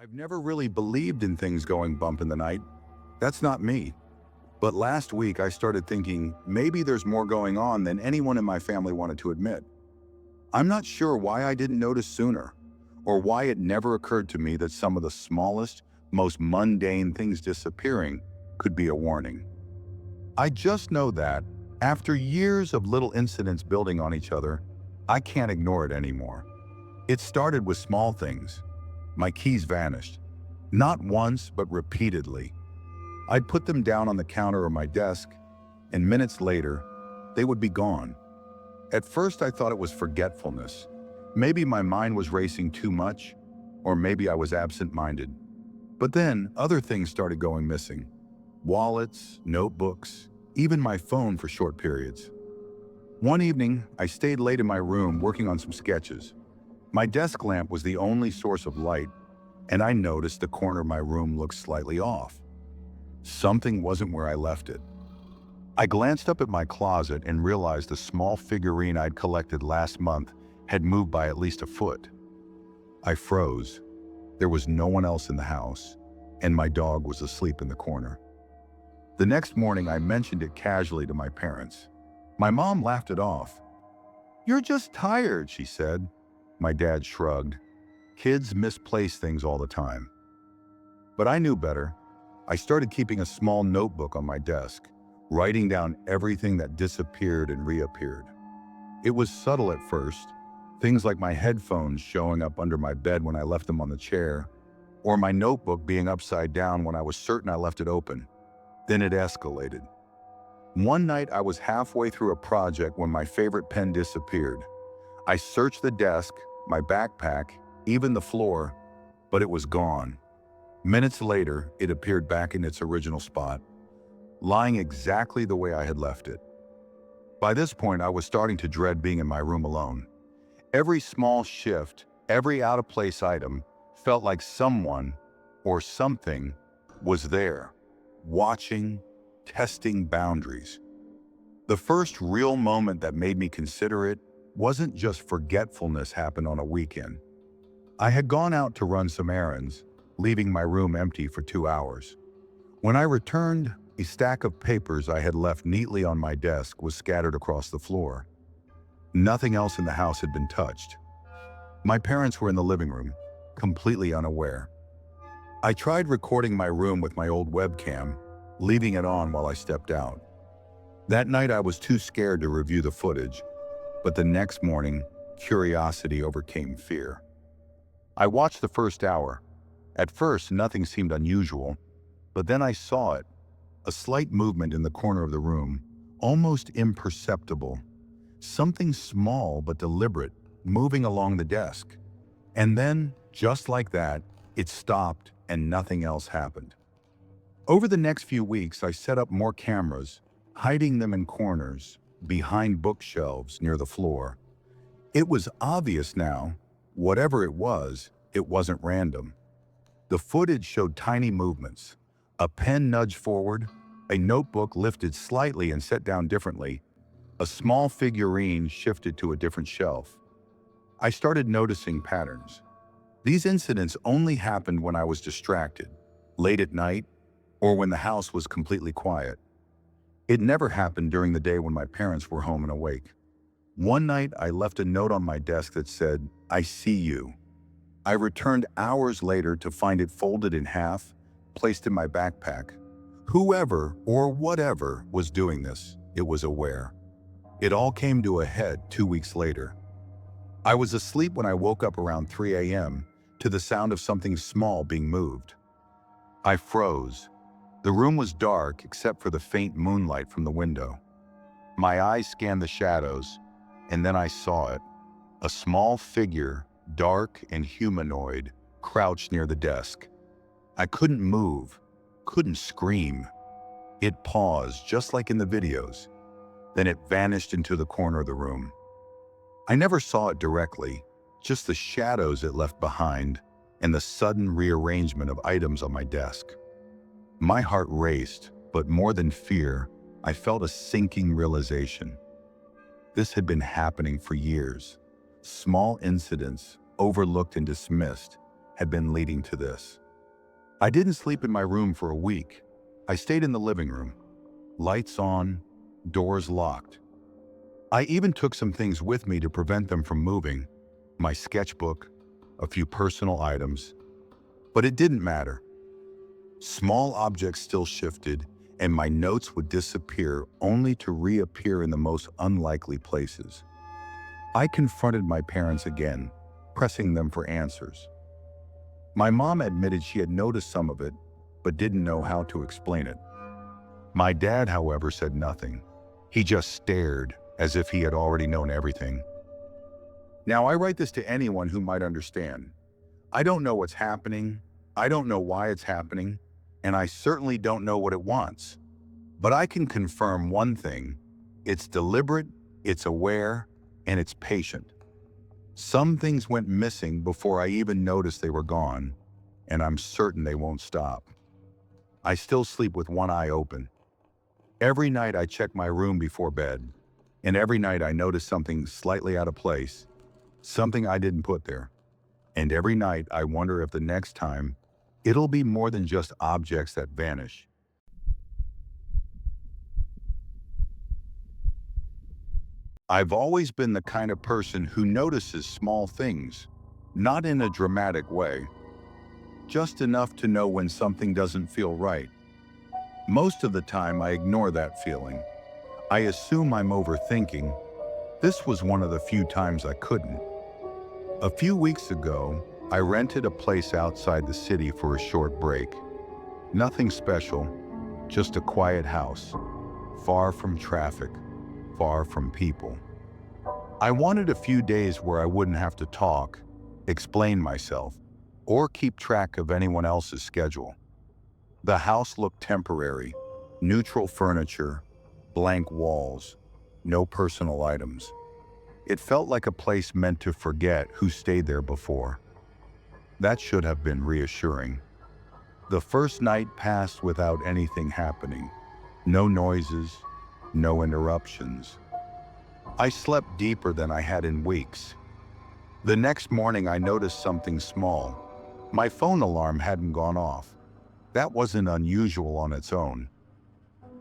I've never really believed in things going bump in the night. That's not me. But last week I started thinking maybe there's more going on than anyone in my family wanted to admit. I'm not sure why I didn't notice sooner, or why it never occurred to me that some of the smallest, most mundane things disappearing could be a warning. I just know that, after years of little incidents building on each other, I can't ignore it anymore. It started with small things. My keys vanished. Not once, but repeatedly. I'd put them down on the counter or my desk, and minutes later, they would be gone. At first, I thought it was forgetfulness. Maybe my mind was racing too much, or maybe I was absent-minded. But then, other things started going missing. Wallets, notebooks, even my phone for short periods. One evening, I stayed late in my room working on some sketches. My desk lamp was the only source of light, and I noticed the corner of my room looked slightly off. Something wasn't where I left it. I glanced up at my closet and realized the small figurine I'd collected last month had moved by at least a foot. I froze. There was no one else in the house, and my dog was asleep in the corner. The next morning, I mentioned it casually to my parents. My mom laughed it off. "You're just tired," she said. My dad shrugged. Kids misplace things all the time. But I knew better. I started keeping a small notebook on my desk, writing down everything that disappeared and reappeared. It was subtle at first, things like my headphones showing up under my bed when I left them on the chair, or my notebook being upside down when I was certain I left it open. Then it escalated. One night I was halfway through a project when my favorite pen disappeared. I searched the desk, my backpack, even the floor, but it was gone. Minutes later, it appeared back in its original spot, lying exactly the way I had left it. By this point, I was starting to dread being in my room alone. Every small shift, every out-of-place item felt like someone or something was there, watching, testing boundaries. The first real moment that made me consider it wasn't just forgetfulness happened on a weekend. I had gone out to run some errands, leaving my room empty for 2 hours. When I returned, a stack of papers I had left neatly on my desk was scattered across the floor. Nothing else in the house had been touched. My parents were in the living room, completely unaware. I tried recording my room with my old webcam, leaving it on while I stepped out. That night I was too scared to review the footage, but the next morning, curiosity overcame fear. I watched the first hour. At first, nothing seemed unusual, but then I saw it, a slight movement in the corner of the room, almost imperceptible. Something small but deliberate, moving along the desk. And then, just like that, it stopped and nothing else happened. Over the next few weeks, I set up more cameras, hiding them in corners, behind bookshelves near the floor. It was obvious now, whatever it wasn't random. The footage showed tiny movements. A pen nudged forward, a notebook lifted slightly and set down differently, a small figurine shifted to a different shelf. I started noticing patterns. These incidents only happened when I was distracted, late at night, or when the house was completely quiet. It never happened during the day when my parents were home and awake. One night, I left a note on my desk that said, "I see you." I returned hours later to find it folded in half, placed in my backpack. Whoever or whatever was doing this, it was aware. It all came to a head 2 weeks later. I was asleep when I woke up around 3 a.m. to the sound of something small being moved. I froze. The room was dark except for the faint moonlight from the window. My eyes scanned the shadows, and then I saw it. A small figure, dark and humanoid, crouched near the desk. I couldn't move, couldn't scream. It paused, just like in the videos. Then it vanished into the corner of the room. I never saw it directly, just the shadows it left behind and the sudden rearrangement of items on my desk. My heart raced, but more than fear, I felt a sinking realization. This had been happening for years. Small incidents, overlooked and dismissed, had been leading to this. I didn't sleep in my room for a week. I stayed in the living room. Lights on, doors locked. I even took some things with me to prevent them from moving. My sketchbook, a few personal items. But it didn't matter. Small objects still shifted, and my notes would disappear only to reappear in the most unlikely places. I confronted my parents again, pressing them for answers. My mom admitted she had noticed some of it, but didn't know how to explain it. My dad, however, said nothing. He just stared, as if he had already known everything. Now, I write this to anyone who might understand. I don't know what's happening, I don't know why it's happening, and I certainly don't know what it wants. But I can confirm one thing: it's deliberate, it's aware, and it's patient. Some things went missing before I even noticed they were gone, and I'm certain they won't stop. I still sleep with one eye open. Every night I check my room before bed, and every night I notice something slightly out of place, something I didn't put there. And every night I wonder if the next time it'll be more than just objects that vanish. I've always been the kind of person who notices small things, not in a dramatic way, just enough to know when something doesn't feel right. Most of the time I ignore that feeling. I assume I'm overthinking. This was one of the few times I couldn't. A few weeks ago, I rented a place outside the city for a short break. Nothing special, just a quiet house, far from traffic, far from people. I wanted a few days where I wouldn't have to talk, explain myself, or keep track of anyone else's schedule. The house looked temporary: neutral furniture, blank walls, no personal items. It felt like a place meant to forget who stayed there before. That should have been reassuring. The first night passed without anything happening. No noises, no interruptions. I slept deeper than I had in weeks. The next morning I noticed something small. My phone alarm hadn't gone off. That wasn't unusual on its own.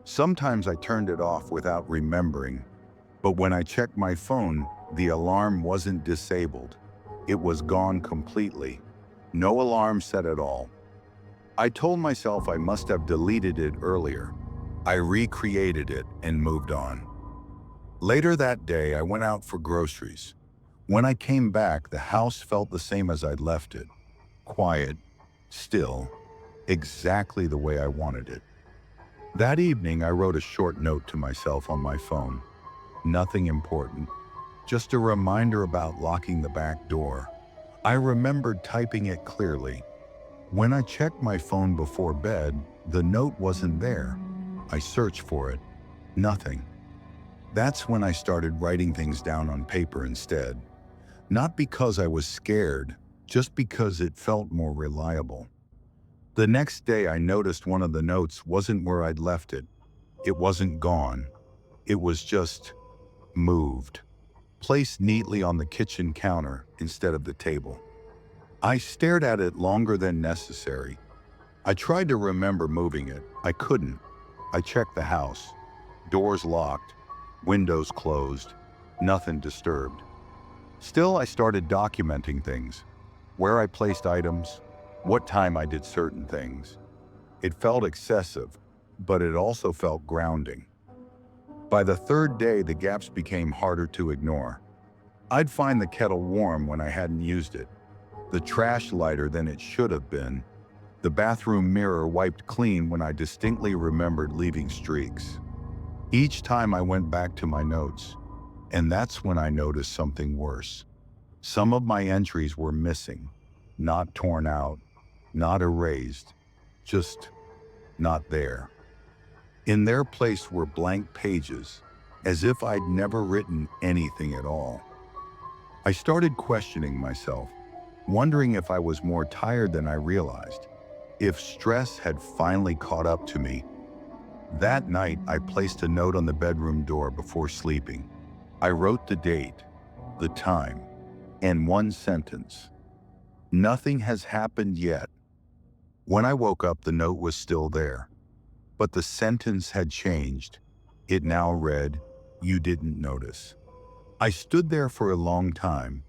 Sometimes I turned it off without remembering, but when I checked my phone, the alarm wasn't disabled. It was gone completely. No alarm set at all. I told myself I must have deleted it earlier. I recreated it and moved on. Later that day, I went out for groceries. When I came back, the house felt the same as I'd left it. Quiet, still, exactly the way I wanted it. That evening, I wrote a short note to myself on my phone. Nothing important, just a reminder about locking the back door. I remembered typing it clearly. When I checked my phone before bed, the note wasn't there. I searched for it. Nothing. That's when I started writing things down on paper instead. Not because I was scared, just because it felt more reliable. The next day I noticed one of the notes wasn't where I'd left it. It wasn't gone. It was just moved, placed neatly on the kitchen counter instead of the table. I stared at it longer than necessary. I tried to remember moving it. I couldn't. I checked the house. Doors locked, windows closed, nothing disturbed. Still, I started documenting things. Where I placed items, what time I did certain things. It felt excessive, but it also felt grounding. By the third day, the gaps became harder to ignore. I'd find the kettle warm when I hadn't used it, the trash lighter than it should have been, the bathroom mirror wiped clean when I distinctly remembered leaving streaks. Each time I went back to my notes, and that's when I noticed something worse. Some of my entries were missing, not torn out, not erased, just not there. In their place were blank pages, as if I'd never written anything at all. I started questioning myself, wondering if I was more tired than I realized, if stress had finally caught up to me. That night, I placed a note on the bedroom door before sleeping. I wrote the date, the time, and one sentence: Nothing has happened yet. When I woke up, the note was still there, but the sentence had changed. It now read, "You didn't notice." I stood there for a long time,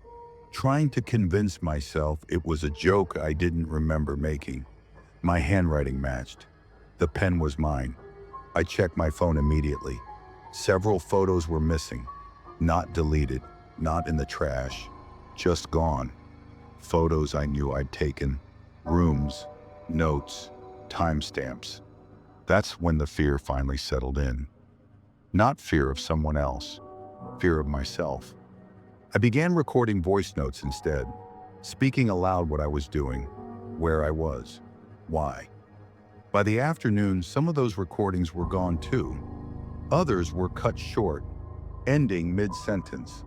trying to convince myself it was a joke I didn't remember making. My handwriting matched. The pen was mine. I checked my phone immediately. Several photos were missing. Not deleted, not in the trash, just gone. Photos I knew I'd taken, rooms, notes, timestamps. That's when the fear finally settled in. Not fear of someone else, fear of myself. I began recording voice notes instead, speaking aloud what I was doing, where I was, why. By the afternoon, some of those recordings were gone too. Others were cut short, ending mid-sentence.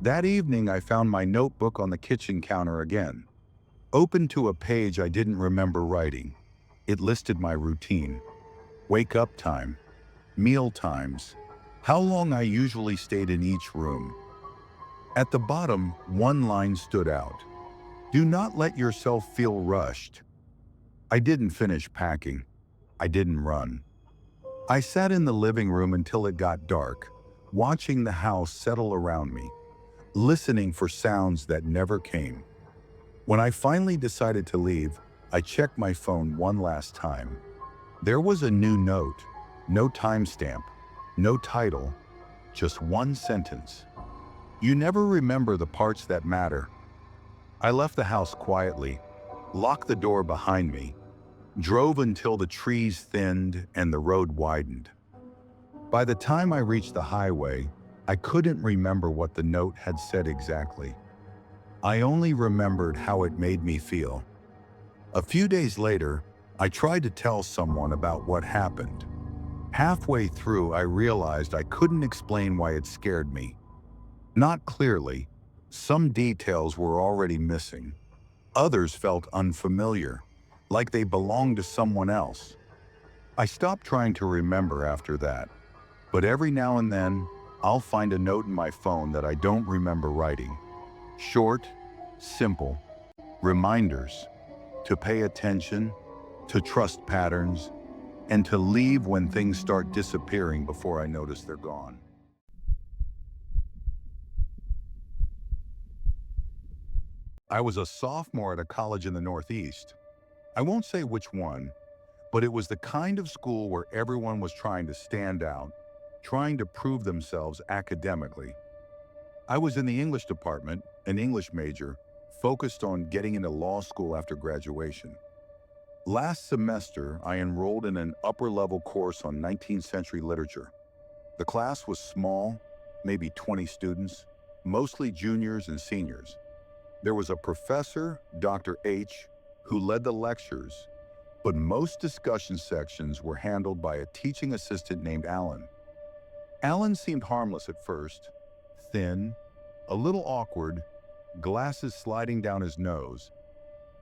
That evening, I found my notebook on the kitchen counter again, open to a page I didn't remember writing. It listed my routine: wake up time, meal times, how long I usually stayed in each room. At the bottom, one line stood out: do not let yourself feel rushed. I didn't finish packing. I didn't run. I sat in the living room until it got dark, watching the house settle around me, listening for sounds that never came. When I finally decided to leave, I checked my phone one last time. There was a new note, no timestamp, no title, just one sentence. You never remember the parts that matter. I left the house quietly, locked the door behind me, drove until the trees thinned and the road widened. By the time I reached the highway, I couldn't remember what the note had said exactly. I only remembered how it made me feel. A few days later, I tried to tell someone about what happened. Halfway through, I realized I couldn't explain why it scared me. Not clearly. Some details were already missing. Others felt unfamiliar, like they belonged to someone else. I stopped trying to remember after that, but every now and then, I'll find a note in my phone that I don't remember writing. Short, simple, reminders to pay attention, to trust patterns, and to leave when things start disappearing before I notice they're gone. I was a sophomore at a college in the Northeast. I won't say which one, but it was the kind of school where everyone was trying to stand out, trying to prove themselves academically. I was in the English department, an English major, focused on getting into law school after graduation. Last semester, I enrolled in an upper-level course on 19th century literature. The class was small, maybe 20 students, mostly juniors and seniors. There was a professor, Dr. H, who led the lectures, but most discussion sections were handled by a teaching assistant named Alan. Alan seemed harmless at first, thin, a little awkward, glasses sliding down his nose,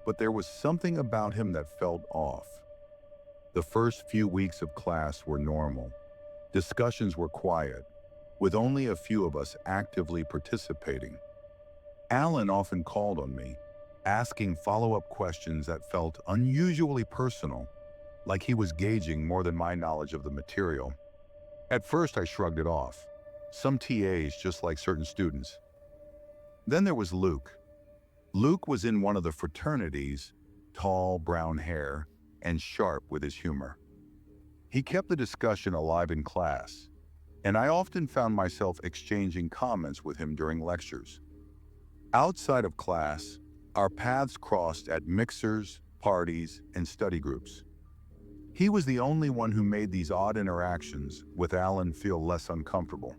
but there was something about him that felt off. The first few weeks of class were normal. Discussions were quiet, with only a few of us actively participating. Alan often called on me, asking follow-up questions that felt unusually personal, like he was gauging more than my knowledge of the material. At first, I shrugged it off. Some TAs just like certain students. Then there was Luke. Luke was in one of the fraternities, tall, brown hair, and sharp with his humor. He kept the discussion alive in class, and I often found myself exchanging comments with him during lectures. Outside of class, our paths crossed at mixers, parties, and study groups. He was the only one who made these odd interactions with Alan feel less uncomfortable.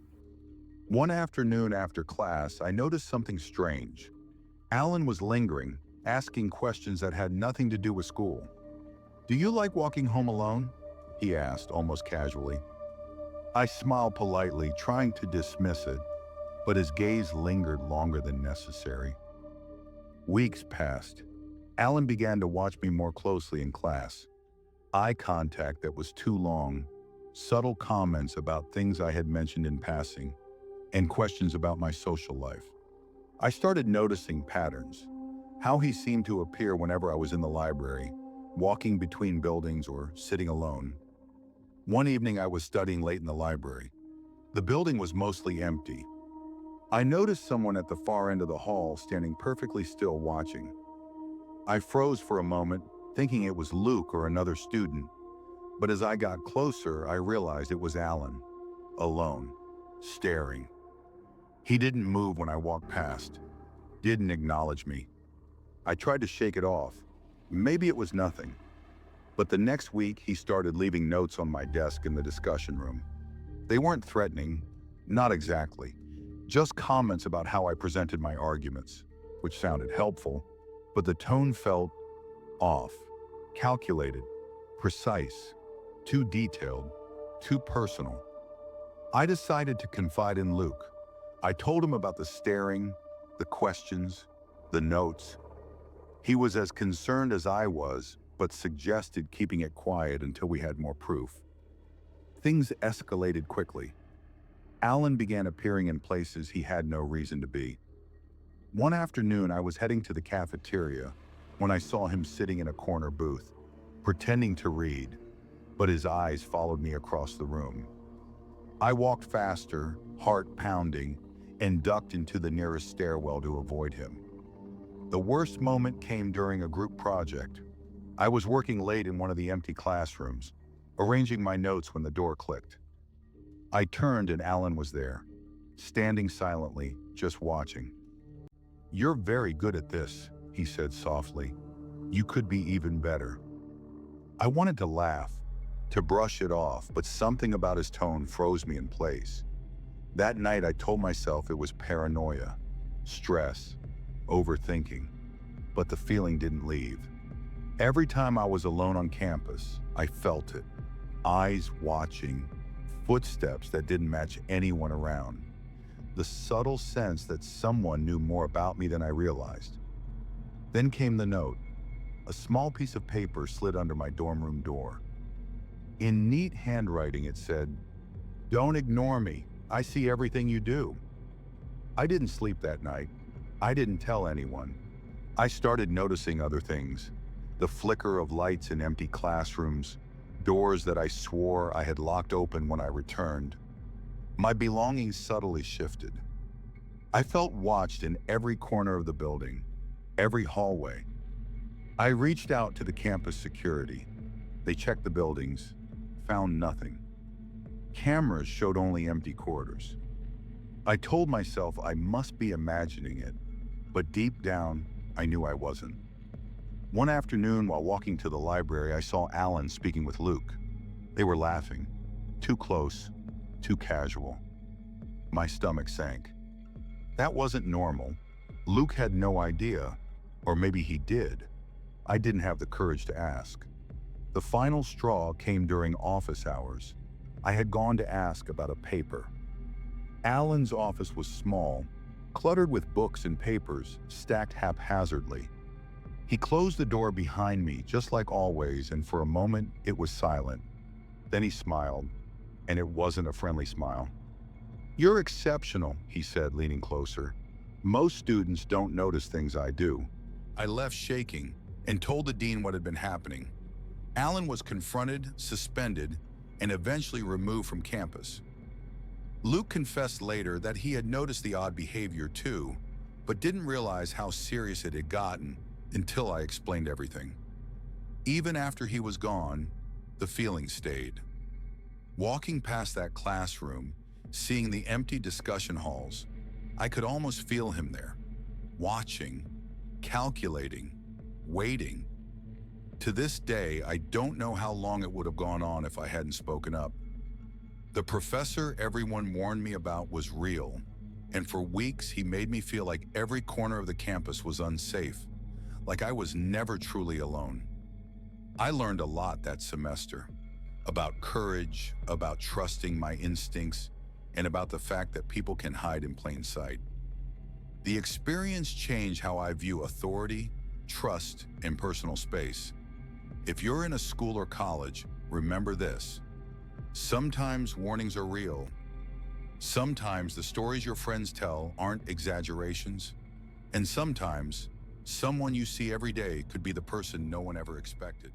One afternoon after class, I noticed something strange. Alan was lingering, asking questions that had nothing to do with school. "Do you like walking home alone?" he asked, almost casually. I smiled politely, trying to dismiss it, but his gaze lingered longer than necessary. Weeks passed. Alan began to watch me more closely in class. Eye contact that was too long, subtle comments about things I had mentioned in passing, and questions about my social life. I started noticing patterns. How he seemed to appear whenever I was in the library, walking between buildings or sitting alone. One evening I was studying late in the library. The building was mostly empty. I noticed someone at the far end of the hall standing perfectly still watching. I froze for a moment, thinking it was Luke or another student, but as I got closer, I realized it was Alan, alone, staring. He didn't move when I walked past, didn't acknowledge me. I tried to shake it off. Maybe it was nothing. But the next week, he started leaving notes on my desk in the discussion room. They weren't threatening, not exactly, just comments about how I presented my arguments, which sounded helpful, but the tone felt off, calculated, precise, too detailed, too personal. I decided to confide in Luke. I told him about the staring, the questions, the notes. He was as concerned as I was, but suggested keeping it quiet until we had more proof. Things escalated quickly. Alan began appearing in places he had no reason to be. One afternoon, I was heading to the cafeteria when I saw him sitting in a corner booth, pretending to read, but his eyes followed me across the room. I walked faster, heart pounding, and ducked into the nearest stairwell to avoid him. The worst moment came during a group project. I was working late in one of the empty classrooms, arranging my notes when the door clicked. I turned and Alan was there, standing silently, just watching. "You're very good at this," he said softly. "You could be even better." I wanted to laugh, to brush it off, but something about his tone froze me in place. That night I told myself it was paranoia, stress, overthinking, but the feeling didn't leave. Every time I was alone on campus, I felt it. Eyes watching, footsteps that didn't match anyone around. The subtle sense that someone knew more about me than I realized. Then came the note. A small piece of paper slid under my dorm room door. In neat handwriting it said, "Don't ignore me. I see everything you do." I didn't sleep that night. I didn't tell anyone. I started noticing other things. The flicker of lights in empty classrooms, doors that I swore I had locked open when I returned. My belongings subtly shifted. I felt watched in every corner of the building, every hallway. I reached out to the campus security. They checked the buildings, found nothing. Cameras showed only empty corridors. I told myself I must be imagining it, but deep down, I knew I wasn't. One afternoon, while walking to the library, I saw Alan speaking with Luke. They were laughing, too close, too casual. My stomach sank. That wasn't normal. Luke had no idea, or maybe he did. I didn't have the courage to ask. The final straw came during office hours. I had gone to ask about a paper. Alan's office was small, cluttered with books and papers stacked haphazardly. He closed the door behind me, just like always, and for a moment it was silent. Then he smiled, and it wasn't a friendly smile. "You're exceptional," he said, leaning closer. "Most students don't notice things I do." I left shaking and told the dean what had been happening. Alan was confronted, suspended, and eventually removed from campus. Luke confessed later that he had noticed the odd behavior too, but didn't realize how serious it had gotten until I explained everything. Even after he was gone, the feeling stayed. Walking past that classroom, seeing the empty discussion halls, I could almost feel him there, watching, calculating, waiting. To this day, I don't know how long it would have gone on if I hadn't spoken up. The professor everyone warned me about was real, and for weeks he made me feel like every corner of the campus was unsafe, like I was never truly alone. I learned a lot that semester, about courage, about trusting my instincts, and about the fact that people can hide in plain sight. The experience changed how I view authority, trust, and personal space. If you're in a school or college, remember this. Sometimes warnings are real. Sometimes the stories your friends tell aren't exaggerations. And sometimes Someone you see every day could be the person no one ever expected.